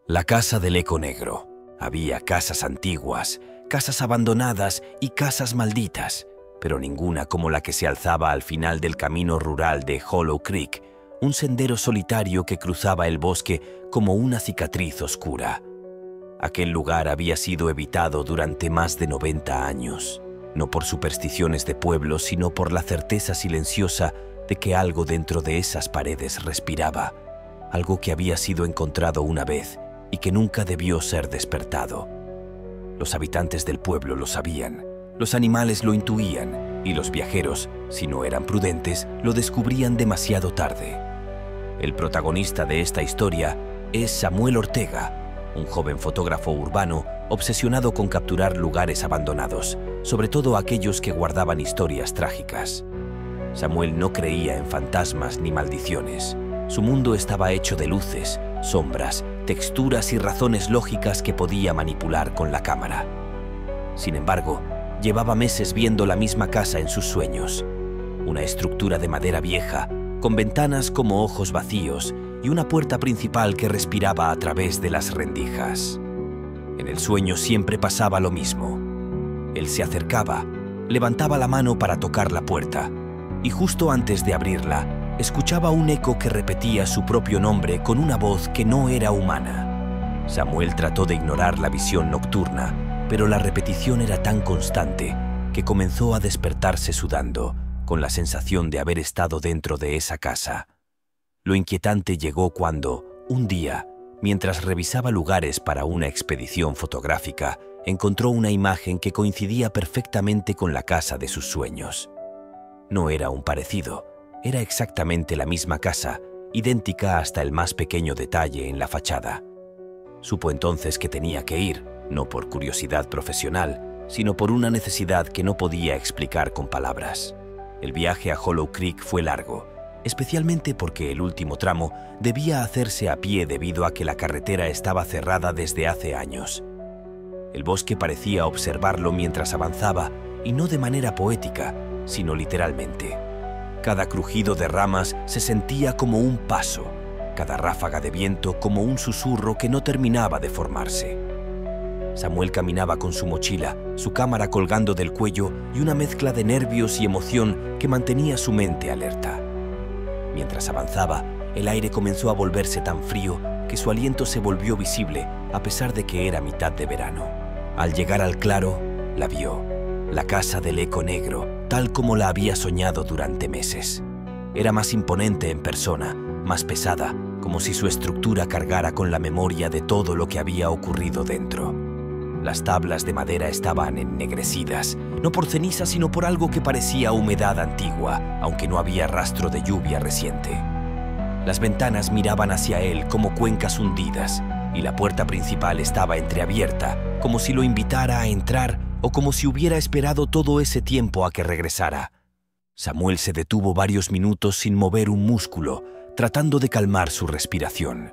La casa del eco negro. Había casas antiguas, casas abandonadas y casas malditas, pero ninguna como la que se alzaba al final del camino rural de Hollow Creek, un sendero solitario que cruzaba el bosque como una cicatriz oscura. Aquel lugar había sido evitado durante más de 90 años, no por supersticiones de pueblo, sino por la certeza silenciosa de que algo dentro de esas paredes respiraba, algo que había sido encontrado una vez y que nunca debió ser despertado. Los habitantes del pueblo lo sabían, los animales lo intuían y los viajeros, si no eran prudentes, lo descubrían demasiado tarde. El protagonista de esta historia es Samuel Ortega, un joven fotógrafo urbano obsesionado con capturar lugares abandonados, sobre todo aquellos que guardaban historias trágicas. Samuel no creía en fantasmas ni maldiciones. Su mundo estaba hecho de luces, sombras, texturas y razones lógicas que podía manipular con la cámara. Sin embargo, llevaba meses viendo la misma casa en sus sueños. Una estructura de madera vieja, con ventanas como ojos vacíos y una puerta principal que respiraba a través de las rendijas. En el sueño siempre pasaba lo mismo. Él se acercaba, levantaba la mano para tocar la puerta y justo antes de abrirla, escuchaba un eco que repetía su propio nombre con una voz que no era humana. Samuel trató de ignorar la visión nocturna, pero la repetición era tan constante que comenzó a despertarse sudando, con la sensación de haber estado dentro de esa casa. Lo inquietante llegó cuando, un día, mientras revisaba lugares para una expedición fotográfica, encontró una imagen que coincidía perfectamente con la casa de sus sueños. No era un parecido. Era exactamente la misma casa, idéntica hasta el más pequeño detalle en la fachada. Supo entonces que tenía que ir, no por curiosidad profesional, sino por una necesidad que no podía explicar con palabras. El viaje a Hollow Creek fue largo, especialmente porque el último tramo debía hacerse a pie debido a que la carretera estaba cerrada desde hace años. El bosque parecía observarlo mientras avanzaba, y no de manera poética, sino literalmente. Cada crujido de ramas se sentía como un paso, cada ráfaga de viento como un susurro que no terminaba de formarse. Samuel caminaba con su mochila, su cámara colgando del cuello y una mezcla de nervios y emoción que mantenía su mente alerta. Mientras avanzaba, el aire comenzó a volverse tan frío que su aliento se volvió visible a pesar de que era mitad de verano. Al llegar al claro, la vio, la casa del eco negro, tal como la había soñado durante meses. Era más imponente en persona, más pesada, como si su estructura cargara con la memoria de todo lo que había ocurrido dentro. Las tablas de madera estaban ennegrecidas, no por ceniza sino por algo que parecía humedad antigua, aunque no había rastro de lluvia reciente. Las ventanas miraban hacia él como cuencas hundidas, y la puerta principal estaba entreabierta, como si lo invitara a entrar o como si hubiera esperado todo ese tiempo a que regresara. Samuel se detuvo varios minutos sin mover un músculo, tratando de calmar su respiración.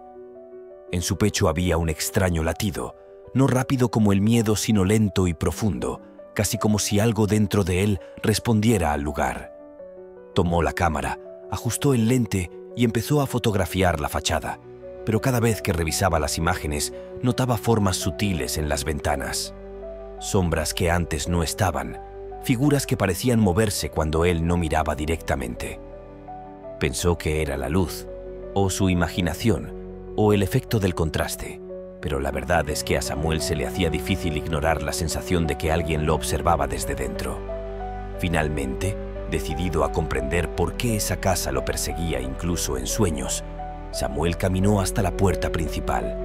En su pecho había un extraño latido, no rápido como el miedo, sino lento y profundo, casi como si algo dentro de él respondiera al lugar. Tomó la cámara, ajustó el lente y empezó a fotografiar la fachada, pero cada vez que revisaba las imágenes notaba formas sutiles en las ventanas. Sombras que antes no estaban, figuras que parecían moverse cuando él no miraba directamente. Pensó que era la luz, o su imaginación, o el efecto del contraste, pero la verdad es que a Samuel se le hacía difícil ignorar la sensación de que alguien lo observaba desde dentro. Finalmente, decidido a comprender por qué esa casa lo perseguía incluso en sueños, Samuel caminó hasta la puerta principal.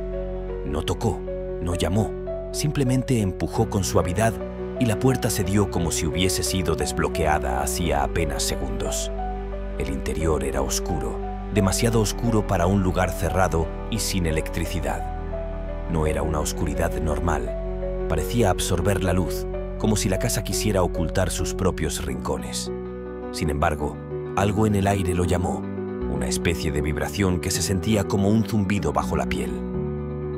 No tocó, no llamó, simplemente empujó con suavidad y la puerta se dio como si hubiese sido desbloqueada hacía apenas segundos. El interior era oscuro, demasiado oscuro para un lugar cerrado y sin electricidad. No era una oscuridad normal, parecía absorber la luz, como si la casa quisiera ocultar sus propios rincones. Sin embargo, algo en el aire lo llamó, una especie de vibración que se sentía como un zumbido bajo la piel.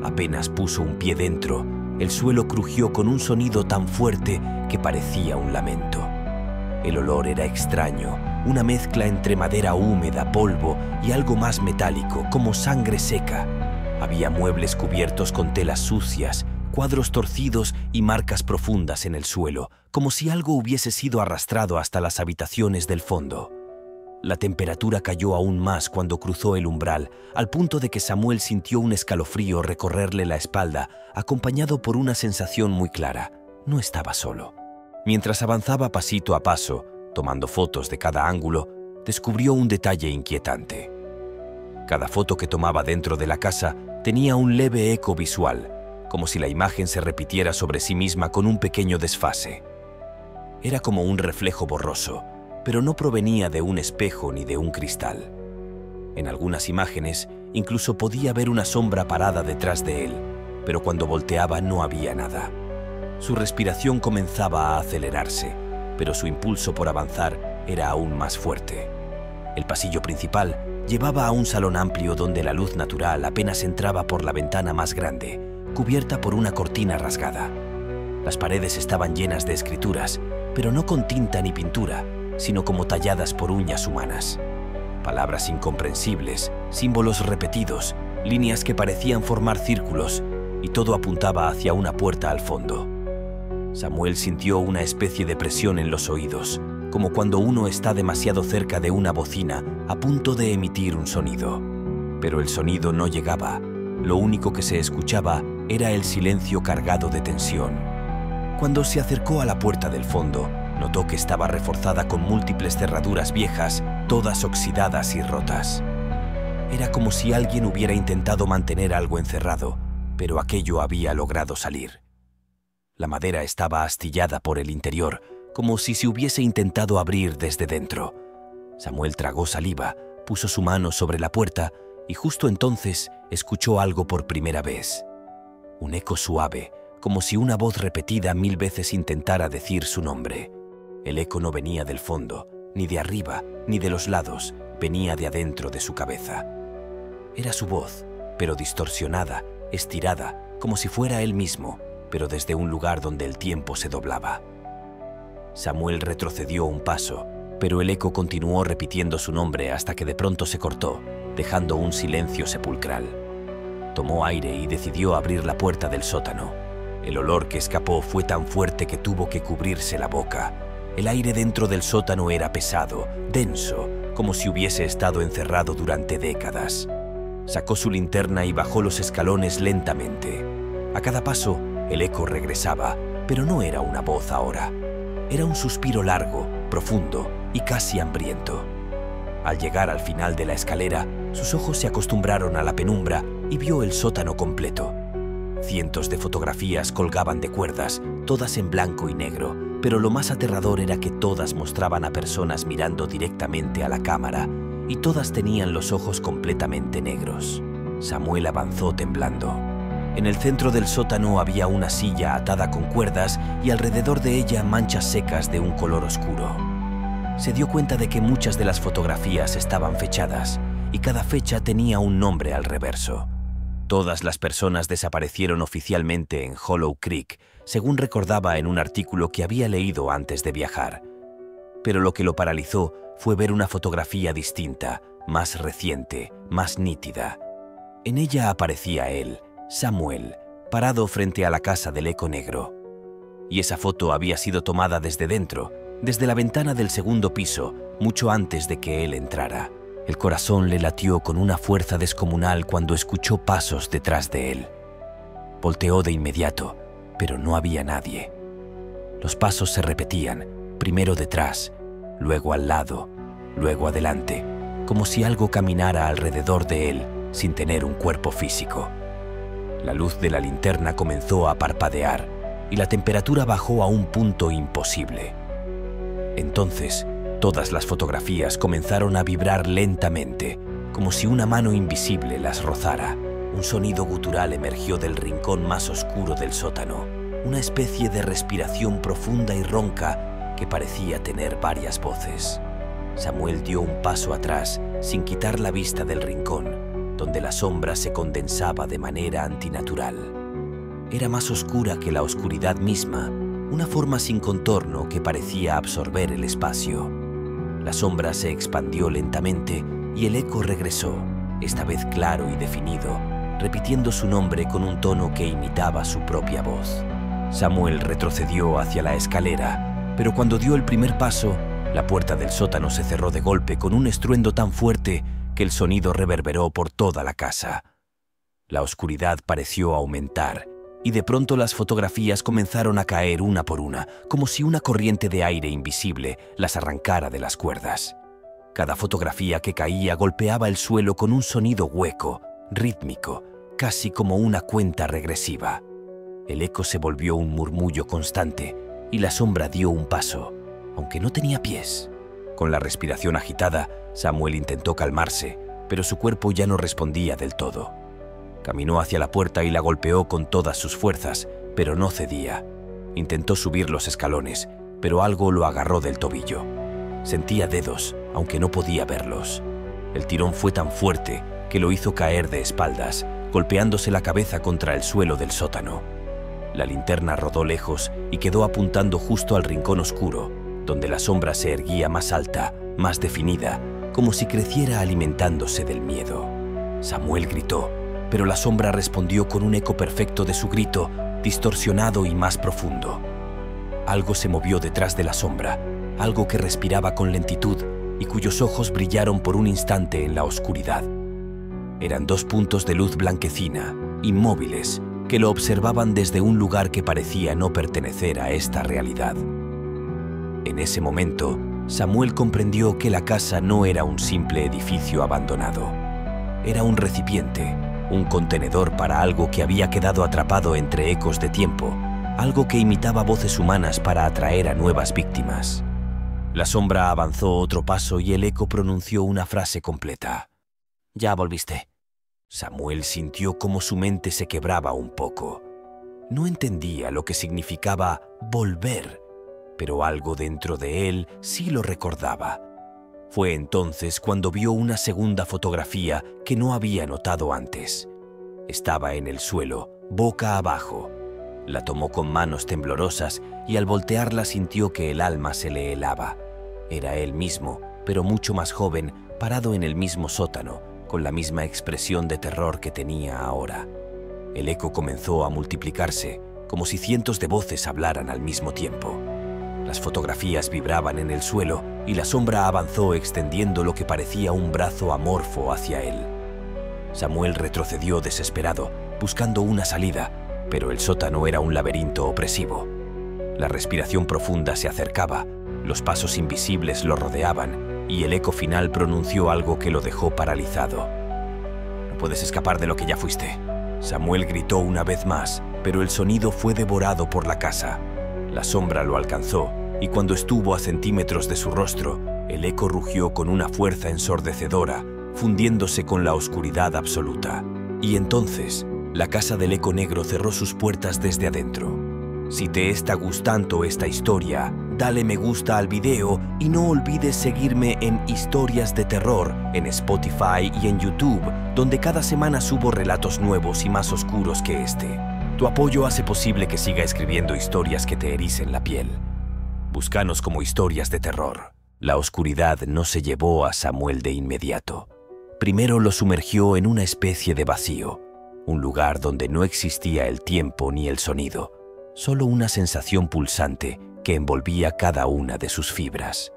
Apenas puso un pie dentro, el suelo crujió con un sonido tan fuerte que parecía un lamento. El olor era extraño, una mezcla entre madera húmeda, polvo y algo más metálico, como sangre seca. Había muebles cubiertos con telas sucias, cuadros torcidos y marcas profundas en el suelo, como si algo hubiese sido arrastrado hasta las habitaciones del fondo. La temperatura cayó aún más cuando cruzó el umbral, al punto de que Samuel sintió un escalofrío recorrerle la espalda, acompañado por una sensación muy clara: no estaba solo. Mientras avanzaba pasito a paso, tomando fotos de cada ángulo, descubrió un detalle inquietante. Cada foto que tomaba dentro de la casa tenía un leve eco visual, como si la imagen se repitiera sobre sí misma con un pequeño desfase. Era como un reflejo borroso, pero no provenía de un espejo ni de un cristal. En algunas imágenes incluso podía ver una sombra parada detrás de él, pero cuando volteaba no había nada. Su respiración comenzaba a acelerarse, pero su impulso por avanzar era aún más fuerte. El pasillo principal llevaba a un salón amplio donde la luz natural apenas entraba por la ventana más grande, cubierta por una cortina rasgada. Las paredes estaban llenas de escrituras, pero no con tinta ni pintura, sino como talladas por uñas humanas. Palabras incomprensibles, símbolos repetidos, líneas que parecían formar círculos, y todo apuntaba hacia una puerta al fondo. Samuel sintió una especie de presión en los oídos, como cuando uno está demasiado cerca de una bocina a punto de emitir un sonido. Pero el sonido no llegaba. Lo único que se escuchaba era el silencio cargado de tensión. Cuando se acercó a la puerta del fondo, notó que estaba reforzada con múltiples cerraduras viejas, todas oxidadas y rotas. Era como si alguien hubiera intentado mantener algo encerrado, pero aquello había logrado salir. La madera estaba astillada por el interior, como si se hubiese intentado abrir desde dentro. Samuel tragó saliva, puso su mano sobre la puerta y justo entonces escuchó algo por primera vez. Un eco suave, como si una voz repetida 1000 veces intentara decir su nombre. El eco no venía del fondo, ni de arriba, ni de los lados, venía de adentro de su cabeza. Era su voz, pero distorsionada, estirada, como si fuera él mismo, pero desde un lugar donde el tiempo se doblaba. Samuel retrocedió un paso, pero el eco continuó repitiendo su nombre hasta que de pronto se cortó, dejando un silencio sepulcral. Tomó aire y decidió abrir la puerta del sótano. El olor que escapó fue tan fuerte que tuvo que cubrirse la boca. El aire dentro del sótano era pesado, denso, como si hubiese estado encerrado durante décadas. Sacó su linterna y bajó los escalones lentamente. A cada paso, el eco regresaba, pero no era una voz ahora. Era un suspiro largo, profundo y casi hambriento. Al llegar al final de la escalera, sus ojos se acostumbraron a la penumbra y vio el sótano completo. Cientos de fotografías colgaban de cuerdas, todas en blanco y negro, pero lo más aterrador era que todas mostraban a personas mirando directamente a la cámara y todas tenían los ojos completamente negros. Samuel avanzó temblando. En el centro del sótano había una silla atada con cuerdas y alrededor de ella manchas secas de un color oscuro. Se dio cuenta de que muchas de las fotografías estaban fechadas y cada fecha tenía un nombre al reverso. Todas las personas desaparecieron oficialmente en Hollow Creek, según recordaba en un artículo que había leído antes de viajar. Pero lo que lo paralizó fue ver una fotografía distinta, más reciente, más nítida. En ella aparecía él, Samuel, parado frente a la casa del eco negro. Y esa foto había sido tomada desde dentro, desde la ventana del segundo piso, mucho antes de que él entrara. El corazón le latió con una fuerza descomunal cuando escuchó pasos detrás de él. Volteó de inmediato, pero no había nadie. Los pasos se repetían, primero detrás, luego al lado, luego adelante, como si algo caminara alrededor de él sin tener un cuerpo físico. La luz de la linterna comenzó a parpadear y la temperatura bajó a un punto imposible. Entonces, todas las fotografías comenzaron a vibrar lentamente, como si una mano invisible las rozara. Un sonido gutural emergió del rincón más oscuro del sótano, una especie de respiración profunda y ronca que parecía tener varias voces. Samuel dio un paso atrás, sin quitar la vista del rincón, donde la sombra se condensaba de manera antinatural. Era más oscura que la oscuridad misma, una forma sin contorno que parecía absorber el espacio. La sombra se expandió lentamente y el eco regresó, esta vez claro y definido, repitiendo su nombre con un tono que imitaba su propia voz. Samuel retrocedió hacia la escalera, pero cuando dio el primer paso, la puerta del sótano se cerró de golpe con un estruendo tan fuerte que el sonido reverberó por toda la casa. La oscuridad pareció aumentar, y de pronto las fotografías comenzaron a caer una por una, como si una corriente de aire invisible las arrancara de las cuerdas. Cada fotografía que caía golpeaba el suelo con un sonido hueco, rítmico, casi como una cuenta regresiva. El eco se volvió un murmullo constante, y la sombra dio un paso, aunque no tenía pies. Con la respiración agitada, Samuel intentó calmarse, pero su cuerpo ya no respondía del todo. Caminó hacia la puerta y la golpeó con todas sus fuerzas, pero no cedía. Intentó subir los escalones, pero algo lo agarró del tobillo. Sentía dedos, aunque no podía verlos. El tirón fue tan fuerte que lo hizo caer de espaldas, golpeándose la cabeza contra el suelo del sótano. La linterna rodó lejos y quedó apuntando justo al rincón oscuro, donde la sombra se erguía más alta, más definida, como si creciera alimentándose del miedo. Samuel gritó, pero la sombra respondió con un eco perfecto de su grito, distorsionado y más profundo. Algo se movió detrás de la sombra, algo que respiraba con lentitud y cuyos ojos brillaron por un instante en la oscuridad. Eran dos puntos de luz blanquecina, inmóviles, que lo observaban desde un lugar que parecía no pertenecer a esta realidad. En ese momento, Samuel comprendió que la casa no era un simple edificio abandonado. Era un recipiente, un contenedor para algo que había quedado atrapado entre ecos de tiempo, algo que imitaba voces humanas para atraer a nuevas víctimas. La sombra avanzó otro paso y el eco pronunció una frase completa. «Ya volviste». Samuel sintió como su mente se quebraba un poco. No entendía lo que significaba volver, pero algo dentro de él sí lo recordaba. Fue entonces cuando vio una segunda fotografía que no había notado antes. Estaba en el suelo, boca abajo. La tomó con manos temblorosas y al voltearla sintió que el alma se le helaba. Era él mismo, pero mucho más joven, parado en el mismo sótano, con la misma expresión de terror que tenía ahora. El eco comenzó a multiplicarse, como si cientos de voces hablaran al mismo tiempo. Las fotografías vibraban en el suelo y la sombra avanzó extendiendo lo que parecía un brazo amorfo hacia él. Samuel retrocedió desesperado, buscando una salida, pero el sótano era un laberinto opresivo. La respiración profunda se acercaba, los pasos invisibles lo rodeaban y el eco final pronunció algo que lo dejó paralizado. «No puedes escapar de lo que ya fuiste». Samuel gritó una vez más, pero el sonido fue devorado por la casa. La sombra lo alcanzó, y cuando estuvo a centímetros de su rostro, el eco rugió con una fuerza ensordecedora, fundiéndose con la oscuridad absoluta. Y entonces, la casa del eco negro cerró sus puertas desde adentro. Si te está gustando esta historia, dale me gusta al video y no olvides seguirme en Historias de Terror, en Spotify y en YouTube, donde cada semana subo relatos nuevos y más oscuros que este. Tu apoyo hace posible que siga escribiendo historias que te ericen la piel. Búscanos como Historias de Terror. La oscuridad no se llevó a Samuel de inmediato. Primero lo sumergió en una especie de vacío, un lugar donde no existía el tiempo ni el sonido, solo una sensación pulsante que envolvía cada una de sus fibras.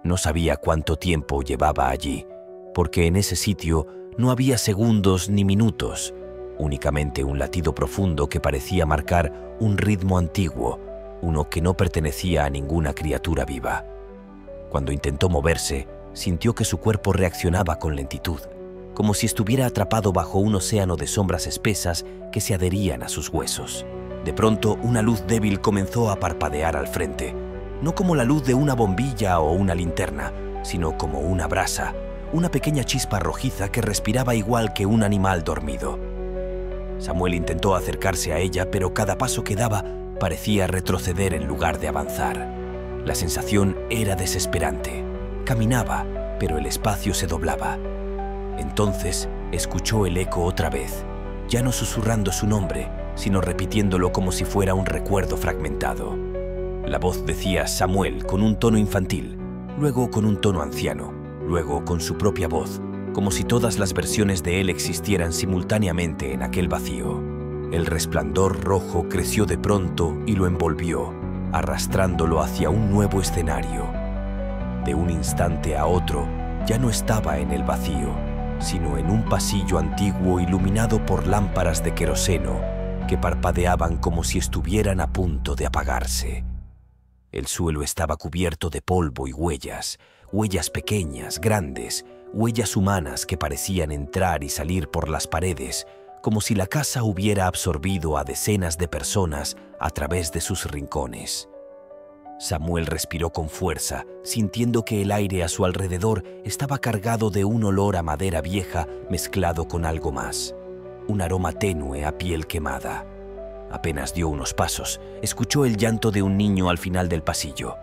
No sabía cuánto tiempo llevaba allí, porque en ese sitio no había segundos ni minutos, únicamente un latido profundo que parecía marcar un ritmo antiguo, uno que no pertenecía a ninguna criatura viva. Cuando intentó moverse, sintió que su cuerpo reaccionaba con lentitud, como si estuviera atrapado bajo un océano de sombras espesas que se adherían a sus huesos. De pronto, una luz débil comenzó a parpadear al frente, no como la luz de una bombilla o una linterna, sino como una brasa, una pequeña chispa rojiza que respiraba igual que un animal dormido. Samuel intentó acercarse a ella, pero cada paso que daba parecía retroceder en lugar de avanzar. La sensación era desesperante. Caminaba, pero el espacio se doblaba. Entonces escuchó el eco otra vez, ya no susurrando su nombre, sino repitiéndolo como si fuera un recuerdo fragmentado. La voz decía Samuel con un tono infantil, luego con un tono anciano, luego con su propia voz, como si todas las versiones de él existieran simultáneamente en aquel vacío. El resplandor rojo creció de pronto y lo envolvió, arrastrándolo hacia un nuevo escenario. De un instante a otro, ya no estaba en el vacío, sino en un pasillo antiguo iluminado por lámparas de queroseno que parpadeaban como si estuvieran a punto de apagarse. El suelo estaba cubierto de polvo y huellas pequeñas, grandes, huellas humanas que parecían entrar y salir por las paredes, como si la casa hubiera absorbido a decenas de personas a través de sus rincones. Samuel respiró con fuerza, sintiendo que el aire a su alrededor estaba cargado de un olor a madera vieja mezclado con algo más, un aroma tenue a piel quemada. Apenas dio unos pasos, escuchó el llanto de un niño al final del pasillo.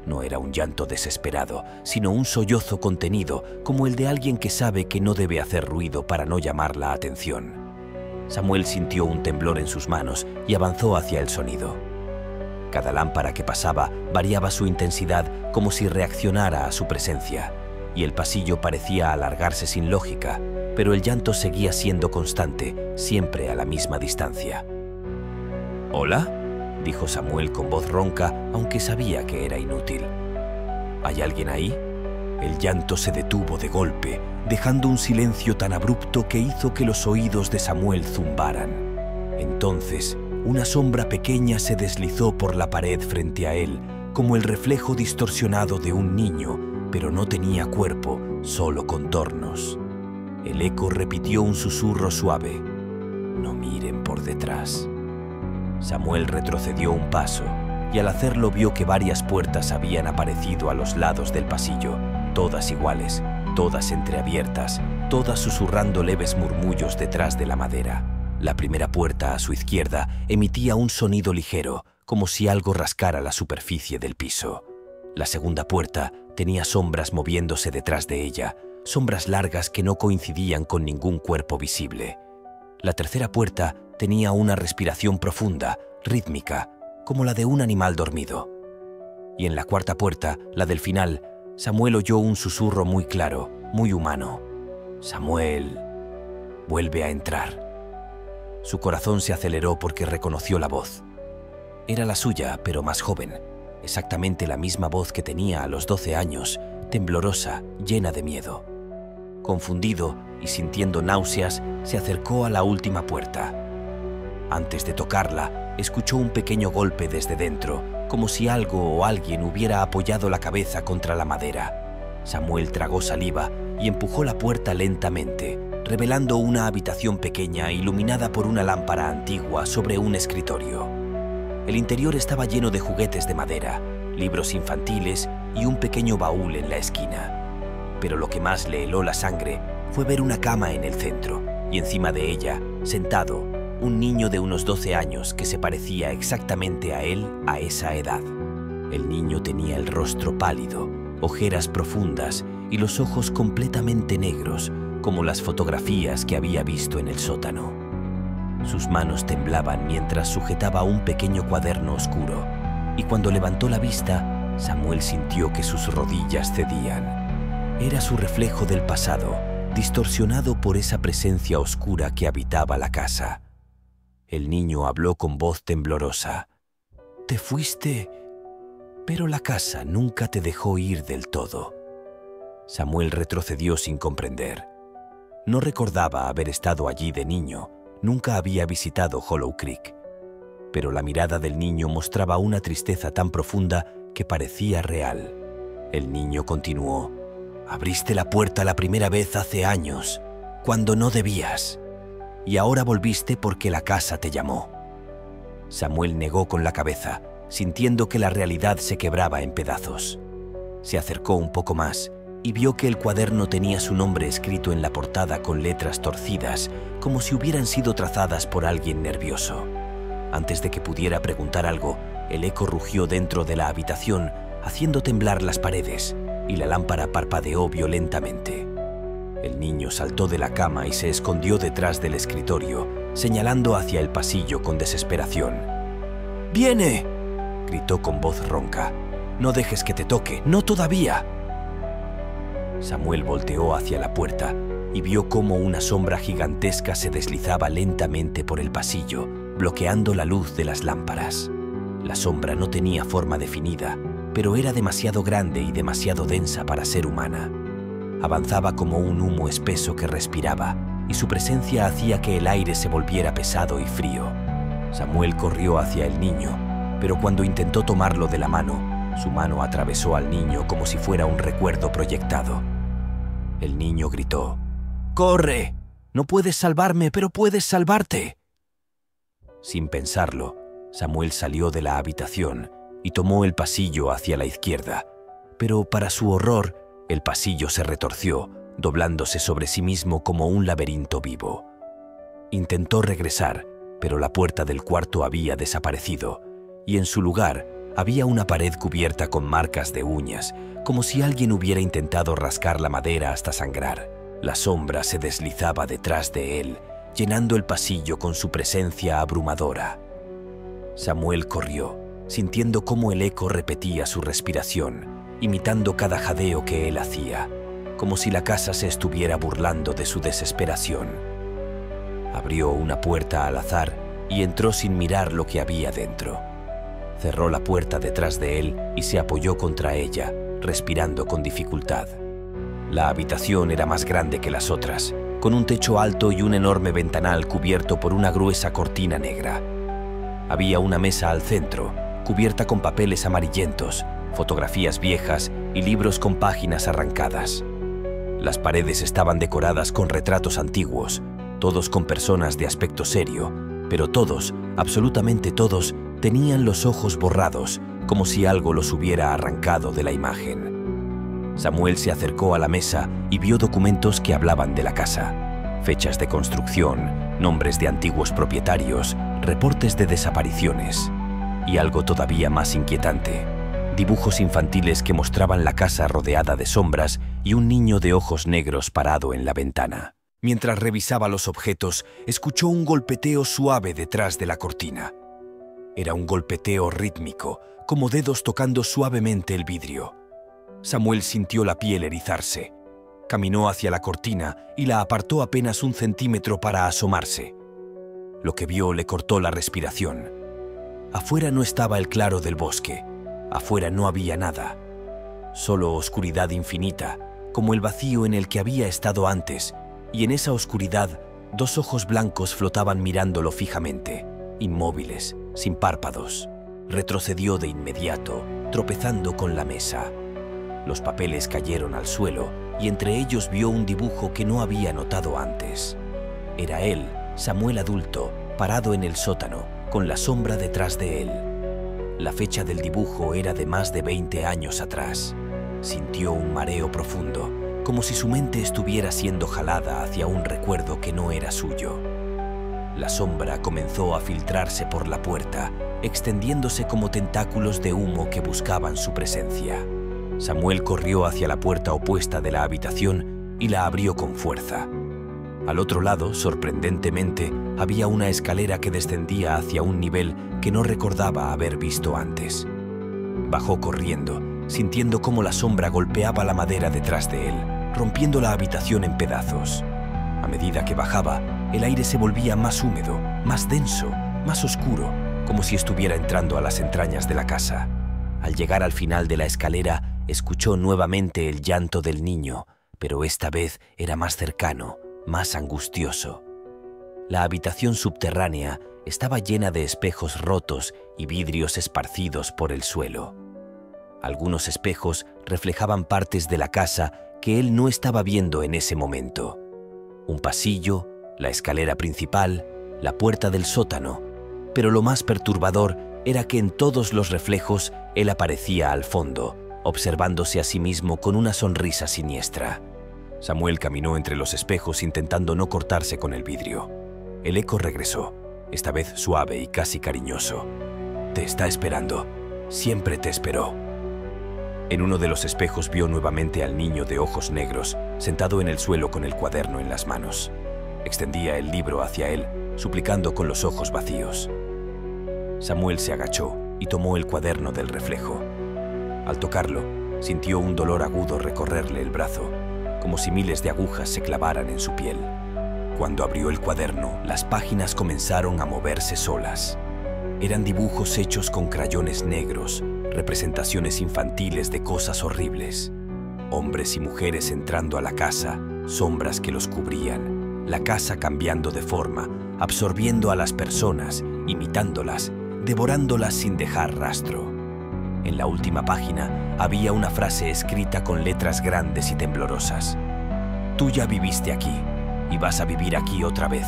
No era un llanto desesperado, sino un sollozo contenido, como el de alguien que sabe que no debe hacer ruido para no llamar la atención. Samuel sintió un temblor en sus manos y avanzó hacia el sonido. Cada lámpara que pasaba variaba su intensidad como si reaccionara a su presencia, y el pasillo parecía alargarse sin lógica, pero el llanto seguía siendo constante, siempre a la misma distancia. «¿Hola?», dijo Samuel con voz ronca, aunque sabía que era inútil. «¿Hay alguien ahí?». El llanto se detuvo de golpe, dejando un silencio tan abrupto que hizo que los oídos de Samuel zumbaran. Entonces, una sombra pequeña se deslizó por la pared frente a él, como el reflejo distorsionado de un niño, pero no tenía cuerpo, solo contornos. El eco repitió un susurro suave: «No miren por detrás». Samuel retrocedió un paso, y al hacerlo vio que varias puertas habían aparecido a los lados del pasillo, todas iguales, todas entreabiertas, todas susurrando leves murmullos detrás de la madera. La primera puerta a su izquierda emitía un sonido ligero, como si algo rascara la superficie del piso. La segunda puerta tenía sombras moviéndose detrás de ella, sombras largas que no coincidían con ningún cuerpo visible. La tercera puerta tenía una respiración profunda, rítmica, como la de un animal dormido. Y en la cuarta puerta, la del final, Samuel oyó un susurro muy claro, muy humano: «Samuel, vuelve a entrar». Su corazón se aceleró porque reconoció la voz. Era la suya, pero más joven, exactamente la misma voz que tenía a los 12 años, temblorosa, llena de miedo. Confundido y sintiendo náuseas, se acercó a la última puerta. Antes de tocarla, escuchó un pequeño golpe desde dentro, como si algo o alguien hubiera apoyado la cabeza contra la madera. Samuel tragó saliva y empujó la puerta lentamente, revelando una habitación pequeña iluminada por una lámpara antigua sobre un escritorio. El interior estaba lleno de juguetes de madera, libros infantiles y un pequeño baúl en la esquina. Pero lo que más le heló la sangre fue ver una cama en el centro, y encima de ella, sentado, un niño de unos 12 años que se parecía exactamente a él a esa edad. El niño tenía el rostro pálido, ojeras profundas y los ojos completamente negros, como las fotografías que había visto en el sótano. Sus manos temblaban mientras sujetaba un pequeño cuaderno oscuro, y cuando levantó la vista, Samuel sintió que sus rodillas cedían. Era su reflejo del pasado, distorsionado por esa presencia oscura que habitaba la casa. El niño habló con voz temblorosa: «Te fuiste, pero la casa nunca te dejó ir del todo». Samuel retrocedió sin comprender. No recordaba haber estado allí de niño, nunca había visitado Hollow Creek. Pero la mirada del niño mostraba una tristeza tan profunda que parecía real. El niño continuó: «Abriste la puerta la primera vez hace años, cuando no debías. Y ahora volviste porque la casa te llamó». Samuel negó con la cabeza, sintiendo que la realidad se quebraba en pedazos. Se acercó un poco más y vio que el cuaderno tenía su nombre escrito en la portada con letras torcidas, como si hubieran sido trazadas por alguien nervioso. Antes de que pudiera preguntar algo, el eco rugió dentro de la habitación, haciendo temblar las paredes, y la lámpara parpadeó violentamente. El niño saltó de la cama y se escondió detrás del escritorio, señalando hacia el pasillo con desesperación. «¡Viene!», gritó con voz ronca. «No dejes que te toque, no todavía». Samuel volteó hacia la puerta, y vio cómo una sombra gigantesca se deslizaba lentamente por el pasillo, bloqueando la luz de las lámparas. La sombra no tenía forma definida, pero era demasiado grande y demasiado densa para ser humana. Avanzaba como un humo espeso que respiraba, y su presencia hacía que el aire se volviera pesado y frío. Samuel corrió hacia el niño, pero cuando intentó tomarlo de la mano, su mano atravesó al niño como si fuera un recuerdo proyectado. El niño gritó: ¡Corre! No puedes salvarme, pero puedes salvarte. Sin pensarlo, Samuel salió de la habitación y tomó el pasillo hacia la izquierda, pero para su horror, el pasillo se retorció, doblándose sobre sí mismo como un laberinto vivo. Intentó regresar, pero la puerta del cuarto había desaparecido, y en su lugar había una pared cubierta con marcas de uñas, como si alguien hubiera intentado rascar la madera hasta sangrar. La sombra se deslizaba detrás de él, llenando el pasillo con su presencia abrumadora. Samuel corrió, sintiendo cómo el eco repetía su respiración, imitando cada jadeo que él hacía, como si la casa se estuviera burlando de su desesperación. Abrió una puerta al azar y entró sin mirar lo que había dentro. Cerró la puerta detrás de él y se apoyó contra ella, respirando con dificultad. La habitación era más grande que las otras, con un techo alto y un enorme ventanal cubierto por una gruesa cortina negra. Había una mesa al centro, cubierta con papeles amarillentos, fotografías viejas y libros con páginas arrancadas. Las paredes estaban decoradas con retratos antiguos, todos con personas de aspecto serio, pero todos, absolutamente todos, tenían los ojos borrados, como si algo los hubiera arrancado de la imagen. Samuel se acercó a la mesa y vio documentos que hablaban de la casa: fechas de construcción, nombres de antiguos propietarios, reportes de desapariciones. Y algo todavía más inquietante: dibujos infantiles que mostraban la casa rodeada de sombras y un niño de ojos negros parado en la ventana. Mientras revisaba los objetos, escuchó un golpeteo suave detrás de la cortina. Era un golpeteo rítmico, como dedos tocando suavemente el vidrio. Samuel sintió la piel erizarse. Caminó hacia la cortina y la apartó apenas un centímetro para asomarse. Lo que vio le cortó la respiración. Afuera no estaba el claro del bosque. Afuera no había nada. Solo oscuridad infinita, como el vacío en el que había estado antes, y en esa oscuridad, dos ojos blancos flotaban mirándolo fijamente, inmóviles, sin párpados. Retrocedió de inmediato, tropezando con la mesa. Los papeles cayeron al suelo y entre ellos vio un dibujo que no había notado antes. Era él, Samuel adulto, parado en el sótano, con la sombra detrás de él. La fecha del dibujo era de más de 20 años atrás. Sintió un mareo profundo, como si su mente estuviera siendo jalada hacia un recuerdo que no era suyo. La sombra comenzó a filtrarse por la puerta, extendiéndose como tentáculos de humo que buscaban su presencia. Samuel corrió hacia la puerta opuesta de la habitación y la abrió con fuerza. Al otro lado, sorprendentemente, había una escalera que descendía hacia un nivel que no recordaba haber visto antes. Bajó corriendo, sintiendo cómo la sombra golpeaba la madera detrás de él, rompiendo la habitación en pedazos. A medida que bajaba, el aire se volvía más húmedo, más denso, más oscuro, como si estuviera entrando a las entrañas de la casa. Al llegar al final de la escalera, escuchó nuevamente el llanto del niño, pero esta vez era más cercano, más angustioso. La habitación subterránea estaba llena de espejos rotos y vidrios esparcidos por el suelo. Algunos espejos reflejaban partes de la casa que él no estaba viendo en ese momento. Un pasillo, la escalera principal, la puerta del sótano, pero lo más perturbador era que en todos los reflejos él aparecía al fondo, observándose a sí mismo con una sonrisa siniestra. Samuel caminó entre los espejos intentando no cortarse con el vidrio. El eco regresó, esta vez suave y casi cariñoso. «Te está esperando. Siempre te esperó». En uno de los espejos vio nuevamente al niño de ojos negros, sentado en el suelo con el cuaderno en las manos. Extendía el libro hacia él, suplicando con los ojos vacíos. Samuel se agachó y tomó el cuaderno del reflejo. Al tocarlo, sintió un dolor agudo recorrerle el brazo. como si miles de agujas se clavaran en su piel. Cuando abrió el cuaderno, las páginas comenzaron a moverse solas. Eran dibujos hechos con crayones negros, representaciones infantiles de cosas horribles. Hombres y mujeres entrando a la casa, sombras que los cubrían, la casa cambiando de forma, absorbiendo a las personas, imitándolas, devorándolas sin dejar rastro. En la última página había una frase escrita con letras grandes y temblorosas. Tú ya viviste aquí y vas a vivir aquí otra vez.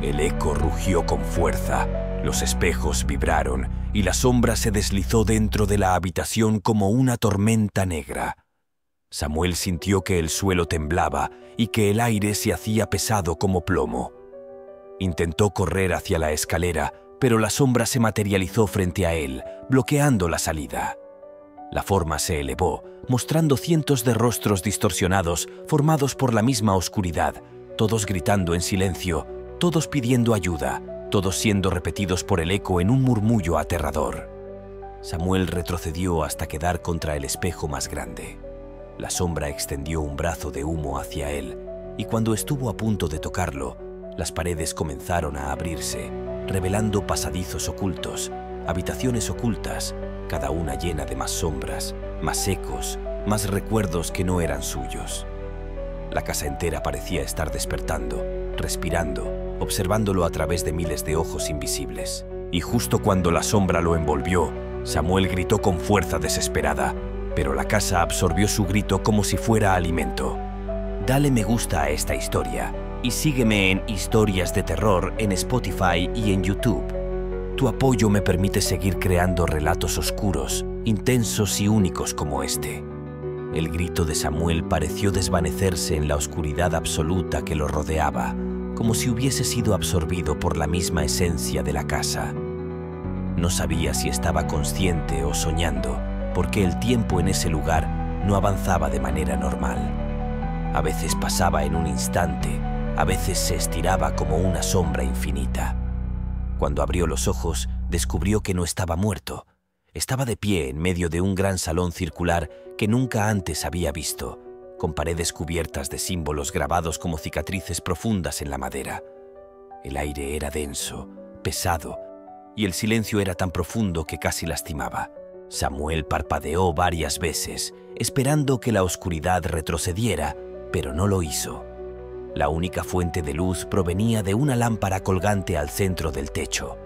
El eco rugió con fuerza, los espejos vibraron y la sombra se deslizó dentro de la habitación como una tormenta negra. Samuel sintió que el suelo temblaba y que el aire se hacía pesado como plomo. Intentó correr hacia la escalera, pero la sombra se materializó frente a él, bloqueando la salida. La forma se elevó, mostrando cientos de rostros distorsionados formados por la misma oscuridad, todos gritando en silencio, todos pidiendo ayuda, todos siendo repetidos por el eco en un murmullo aterrador. Samuel retrocedió hasta quedar contra el espejo más grande. La sombra extendió un brazo de humo hacia él, y cuando estuvo a punto de tocarlo, las paredes comenzaron a abrirse, revelando pasadizos ocultos, habitaciones ocultas, cada una llena de más sombras, más ecos, más recuerdos que no eran suyos. La casa entera parecía estar despertando, respirando, observándolo a través de miles de ojos invisibles. Y justo cuando la sombra lo envolvió, Samuel gritó con fuerza desesperada, pero la casa absorbió su grito como si fuera alimento. Dale me gusta a esta historia y sígueme en Historias de Terror en Spotify y en YouTube. Tu apoyo me permite seguir creando relatos oscuros, intensos y únicos como este. El grito de Samuel pareció desvanecerse en la oscuridad absoluta que lo rodeaba, como si hubiese sido absorbido por la misma esencia de la casa. No sabía si estaba consciente o soñando, porque el tiempo en ese lugar no avanzaba de manera normal. A veces pasaba en un instante, a veces se estiraba como una sombra infinita. Cuando abrió los ojos, descubrió que no estaba muerto. Estaba de pie en medio de un gran salón circular que nunca antes había visto, con paredes cubiertas de símbolos grabados como cicatrices profundas en la madera. El aire era denso, pesado, y el silencio era tan profundo que casi lastimaba. Samuel parpadeó varias veces, esperando que la oscuridad retrocediera, pero no lo hizo. La única fuente de luz provenía de una lámpara colgante al centro del techo,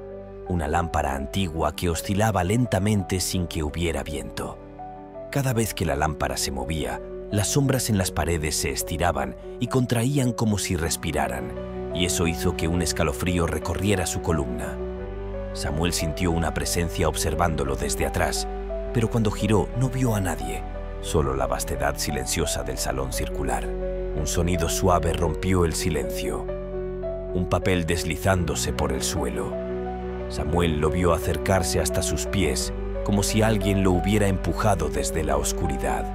una lámpara antigua que oscilaba lentamente sin que hubiera viento. Cada vez que la lámpara se movía, las sombras en las paredes se estiraban y contraían como si respiraran, y eso hizo que un escalofrío recorriera su columna. Samuel sintió una presencia observándolo desde atrás, pero cuando giró no vio a nadie, solo la vastedad silenciosa del salón circular. Un sonido suave rompió el silencio, un papel deslizándose por el suelo. Samuel lo vio acercarse hasta sus pies, como si alguien lo hubiera empujado desde la oscuridad.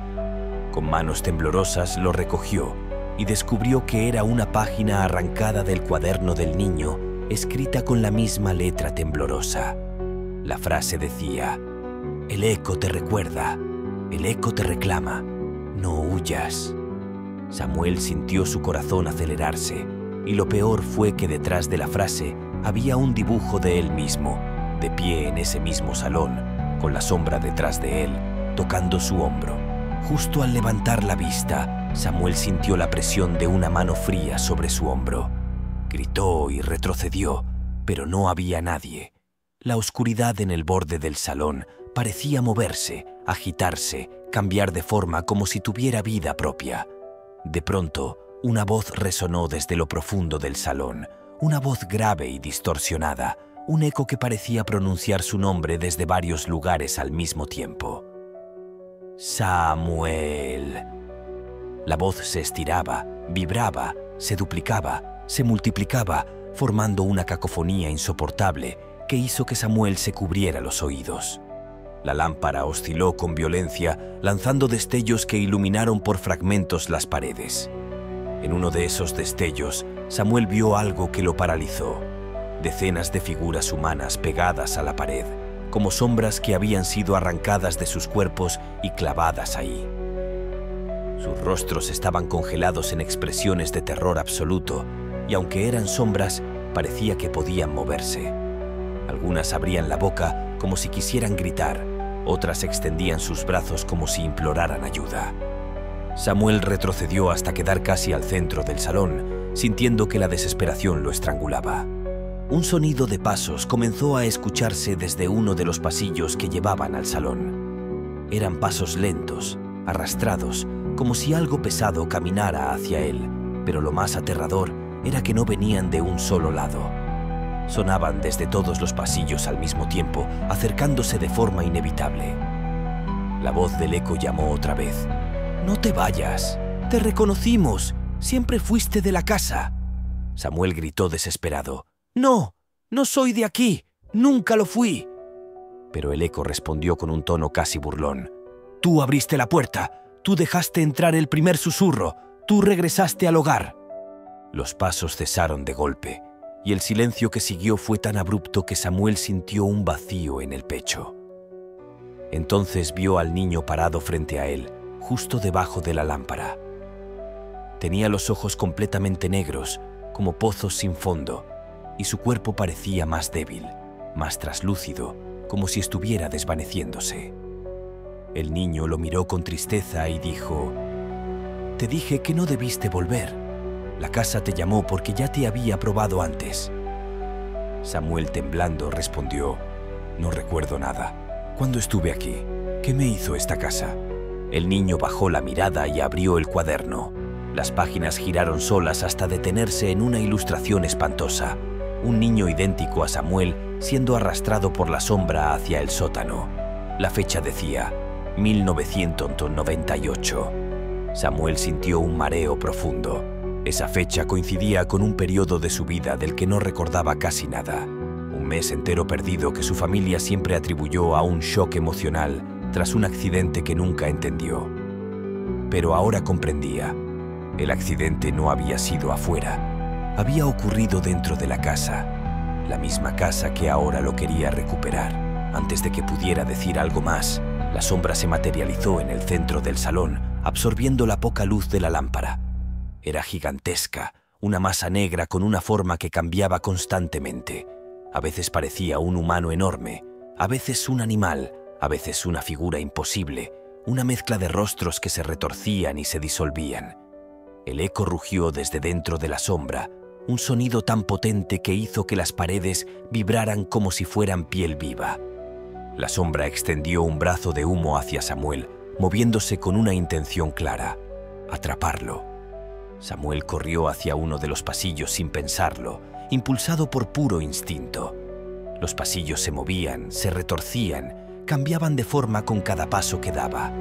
Con manos temblorosas lo recogió y descubrió que era una página arrancada del cuaderno del niño, escrita con la misma letra temblorosa. La frase decía: "El eco te recuerda, el eco te reclama, no huyas". Samuel sintió su corazón acelerarse, y lo peor fue que detrás de la frase había un dibujo de él mismo, de pie en ese mismo salón, con la sombra detrás de él, tocando su hombro. Justo al levantar la vista, Samuel sintió la presión de una mano fría sobre su hombro. Gritó y retrocedió, pero no había nadie. La oscuridad en el borde del salón parecía moverse, agitarse, cambiar de forma como si tuviera vida propia. De pronto, una voz resonó desde lo profundo del salón, una voz grave y distorsionada, un eco que parecía pronunciar su nombre desde varios lugares al mismo tiempo. Samuel. La voz se estiraba, vibraba, se duplicaba, se multiplicaba, formando una cacofonía insoportable que hizo que Samuel se cubriera los oídos. La lámpara osciló con violencia, lanzando destellos que iluminaron por fragmentos las paredes. En uno de esos destellos, Samuel vio algo que lo paralizó. Decenas de figuras humanas pegadas a la pared, como sombras que habían sido arrancadas de sus cuerpos y clavadas ahí. Sus rostros estaban congelados en expresiones de terror absoluto, y aunque eran sombras, parecía que podían moverse. Algunas abrían la boca como si quisieran gritar, otras extendían sus brazos como si imploraran ayuda. Samuel retrocedió hasta quedar casi al centro del salón, sintiendo que la desesperación lo estrangulaba. Un sonido de pasos comenzó a escucharse desde uno de los pasillos que llevaban al salón. Eran pasos lentos, arrastrados, como si algo pesado caminara hacia él, pero lo más aterrador era que no venían de un solo lado. Sonaban desde todos los pasillos al mismo tiempo, acercándose de forma inevitable. La voz del eco llamó otra vez. «¡No te vayas! ¡Te reconocimos! ¡Siempre fuiste de la casa!» Samuel gritó desesperado. «¡No! ¡No soy de aquí! ¡Nunca lo fui!» Pero el eco respondió con un tono casi burlón. «Tú abriste la puerta. Tú dejaste entrar el primer susurro. Tú regresaste al hogar». Los pasos cesaron de golpe, y el silencio que siguió fue tan abrupto que Samuel sintió un vacío en el pecho. Entonces vio al niño parado frente a él, justo debajo de la lámpara. Tenía los ojos completamente negros, como pozos sin fondo, y su cuerpo parecía más débil, más traslúcido, como si estuviera desvaneciéndose. El niño lo miró con tristeza y dijo: «Te dije que no debiste volver. La casa te llamó porque ya te había probado antes». Samuel, temblando, respondió: «No recuerdo nada. ¿Cuándo estuve aquí? ¿Qué me hizo esta casa?» El niño bajó la mirada y abrió el cuaderno. Las páginas giraron solas hasta detenerse en una ilustración espantosa. Un niño idéntico a Samuel siendo arrastrado por la sombra hacia el sótano. La fecha decía 1998. Samuel sintió un mareo profundo. Esa fecha coincidía con un periodo de su vida del que no recordaba casi nada. Un mes entero perdido que su familia siempre atribuyó a un shock emocional tras un accidente que nunca entendió. Pero ahora comprendía. El accidente no había sido afuera. Había ocurrido dentro de la casa. La misma casa que ahora lo quería recuperar. Antes de que pudiera decir algo más, la sombra se materializó en el centro del salón, absorbiendo la poca luz de la lámpara. Era gigantesca, una masa negra con una forma que cambiaba constantemente. A veces parecía un humano enorme, a veces un animal, a veces una figura imposible, una mezcla de rostros que se retorcían y se disolvían. El eco rugió desde dentro de la sombra, un sonido tan potente que hizo que las paredes vibraran como si fueran piel viva. La sombra extendió un brazo de humo hacia Samuel, moviéndose con una intención clara: atraparlo. Samuel corrió hacia uno de los pasillos sin pensarlo, impulsado por puro instinto. Los pasillos se movían, se retorcían, cambiaban de forma con cada paso que daba.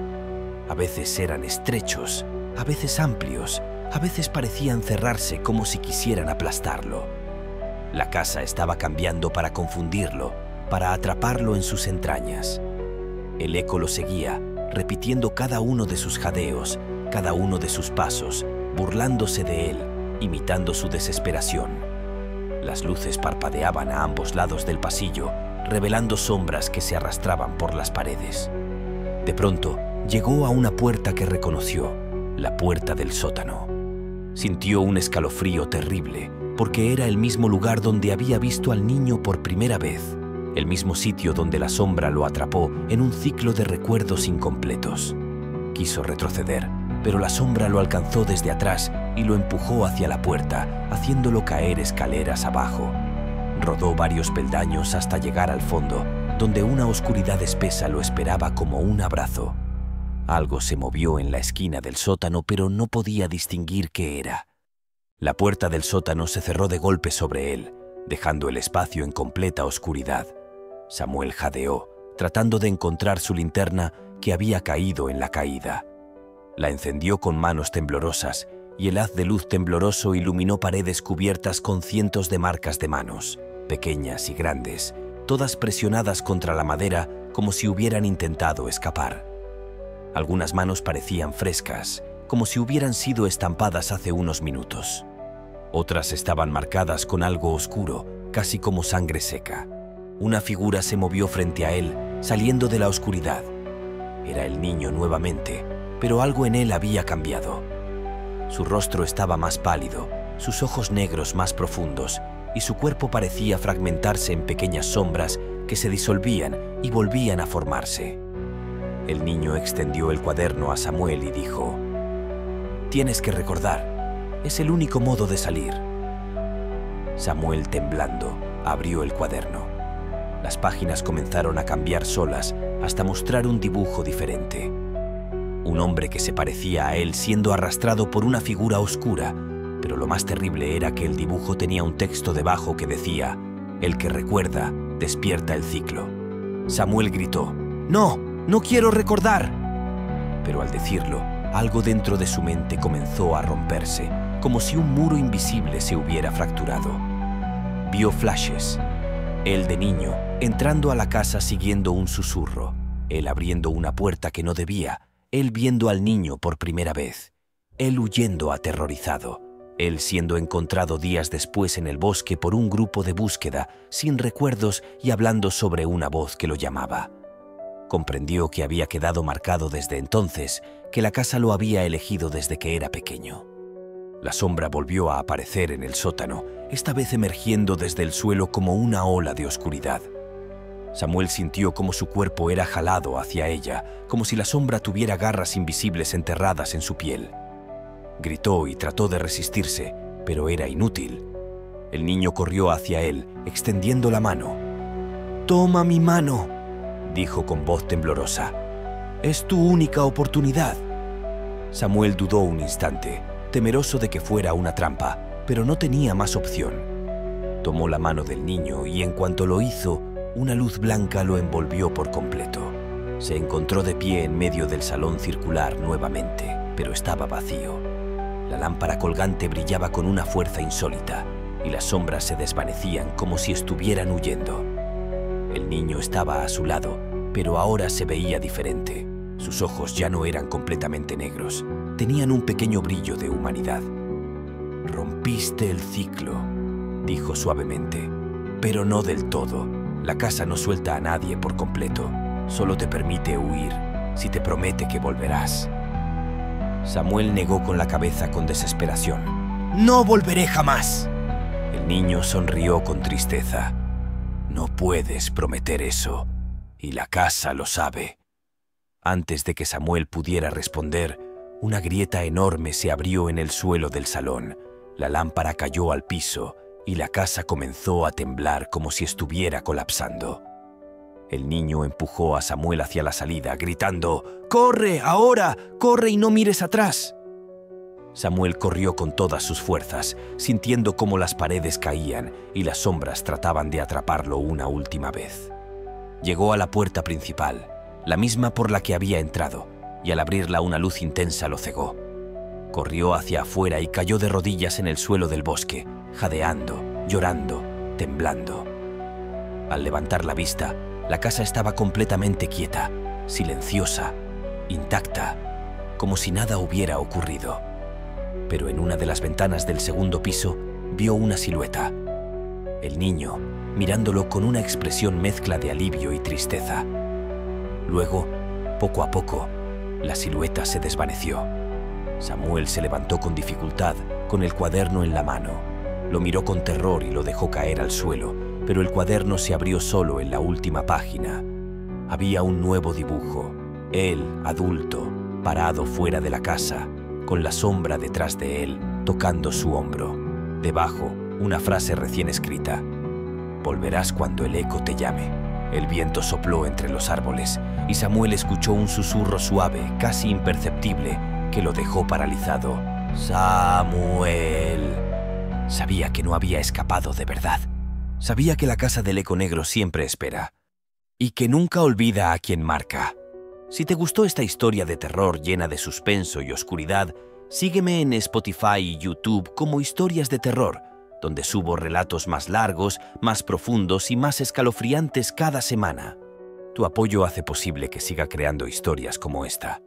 A veces eran estrechos, a veces amplios, a veces parecían cerrarse como si quisieran aplastarlo. La casa estaba cambiando para confundirlo, para atraparlo en sus entrañas. El eco lo seguía, repitiendo cada uno de sus jadeos, cada uno de sus pasos, burlándose de él, imitando su desesperación. Las luces parpadeaban a ambos lados del pasillo, revelando sombras que se arrastraban por las paredes. De pronto, llegó a una puerta que reconoció, la puerta del sótano. Sintió un escalofrío terrible, porque era el mismo lugar donde había visto al niño por primera vez, el mismo sitio donde la sombra lo atrapó en un ciclo de recuerdos incompletos. Quiso retroceder, pero la sombra lo alcanzó desde atrás y lo empujó hacia la puerta, haciéndolo caer escaleras abajo. Rodó varios peldaños hasta llegar al fondo, donde una oscuridad espesa lo esperaba como un abrazo. Algo se movió en la esquina del sótano, pero no podía distinguir qué era. La puerta del sótano se cerró de golpe sobre él, dejando el espacio en completa oscuridad. Samuel jadeó, tratando de encontrar su linterna que había caído en la caída. La encendió con manos temblorosas y el haz de luz tembloroso iluminó paredes cubiertas con cientos de marcas de manos, pequeñas y grandes, todas presionadas contra la madera como si hubieran intentado escapar. Algunas manos parecían frescas, como si hubieran sido estampadas hace unos minutos. Otras estaban marcadas con algo oscuro, casi como sangre seca. Una figura se movió frente a él, saliendo de la oscuridad. Era el niño nuevamente, pero algo en él había cambiado. Su rostro estaba más pálido, sus ojos negros más profundos, y su cuerpo parecía fragmentarse en pequeñas sombras que se disolvían y volvían a formarse. El niño extendió el cuaderno a Samuel y dijo: «Tienes que recordar, es el único modo de salir». Samuel, temblando, abrió el cuaderno. Las páginas comenzaron a cambiar solas hasta mostrar un dibujo diferente. Un hombre que se parecía a él siendo arrastrado por una figura oscura, pero lo más terrible era que el dibujo tenía un texto debajo que decía: «El que recuerda, despierta el ciclo». Samuel gritó: «¡No! ¡No quiero recordar!». Pero al decirlo, algo dentro de su mente comenzó a romperse, como si un muro invisible se hubiera fracturado. Vio flashes. Él de niño, entrando a la casa siguiendo un susurro. Él abriendo una puerta que no debía. Él viendo al niño por primera vez. Él huyendo aterrorizado. Él siendo encontrado días después en el bosque por un grupo de búsqueda, sin recuerdos y hablando sobre una voz que lo llamaba. Comprendió que había quedado marcado desde entonces, que la casa lo había elegido desde que era pequeño. La sombra volvió a aparecer en el sótano, esta vez emergiendo desde el suelo como una ola de oscuridad. Samuel sintió como su cuerpo era jalado hacia ella, como si la sombra tuviera garras invisibles enterradas en su piel. Gritó y trató de resistirse, pero era inútil. El niño corrió hacia él, extendiendo la mano. «Toma mi mano», dijo con voz temblorosa. «Es tu única oportunidad». Samuel dudó un instante, temeroso de que fuera una trampa, pero no tenía más opción. Tomó la mano del niño y en cuanto lo hizo, una luz blanca lo envolvió por completo. Se encontró de pie en medio del salón circular nuevamente, pero estaba vacío. La lámpara colgante brillaba con una fuerza insólita y las sombras se desvanecían como si estuvieran huyendo. El niño estaba a su lado, pero ahora se veía diferente. Sus ojos ya no eran completamente negros, tenían un pequeño brillo de humanidad. «Rompiste el ciclo», dijo suavemente, «pero no del todo. La casa no suelta a nadie por completo, solo te permite huir si te promete que volverás». Samuel negó con la cabeza con desesperación. «¡No volveré jamás!». El niño sonrió con tristeza. «No puedes prometer eso, y la casa lo sabe». Antes de que Samuel pudiera responder, una grieta enorme se abrió en el suelo del salón. La lámpara cayó al piso y la casa comenzó a temblar como si estuviera colapsando. El niño empujó a Samuel hacia la salida, gritando: «¡Corre, ahora! ¡Corre y no mires atrás!». Samuel corrió con todas sus fuerzas, sintiendo cómo las paredes caían y las sombras trataban de atraparlo una última vez. Llegó a la puerta principal, la misma por la que había entrado, y al abrirla una luz intensa lo cegó. Corrió hacia afuera y cayó de rodillas en el suelo del bosque, jadeando, llorando, temblando. Al levantar la vista, la casa estaba completamente quieta, silenciosa, intacta, como si nada hubiera ocurrido. Pero en una de las ventanas del segundo piso vio una silueta. El niño, mirándolo con una expresión mezcla de alivio y tristeza. Luego, poco a poco, la silueta se desvaneció. Samuel se levantó con dificultad, con el cuaderno en la mano. Lo miró con terror y lo dejó caer al suelo, pero el cuaderno se abrió solo en la última página. Había un nuevo dibujo. Él, adulto, parado fuera de la casa, con la sombra detrás de él, tocando su hombro. Debajo, una frase recién escrita: «Volverás cuando el eco te llame». El viento sopló entre los árboles y Samuel escuchó un susurro suave, casi imperceptible, que lo dejó paralizado. «Samuel». Sabía que no había escapado de verdad. Sabía que la casa del eco negro siempre espera y que nunca olvida a quien marca. Si te gustó esta historia de terror llena de suspenso y oscuridad, sígueme en Spotify y YouTube como Historias de Terror, donde subo relatos más largos, más profundos y más escalofriantes cada semana. Tu apoyo hace posible que siga creando historias como esta.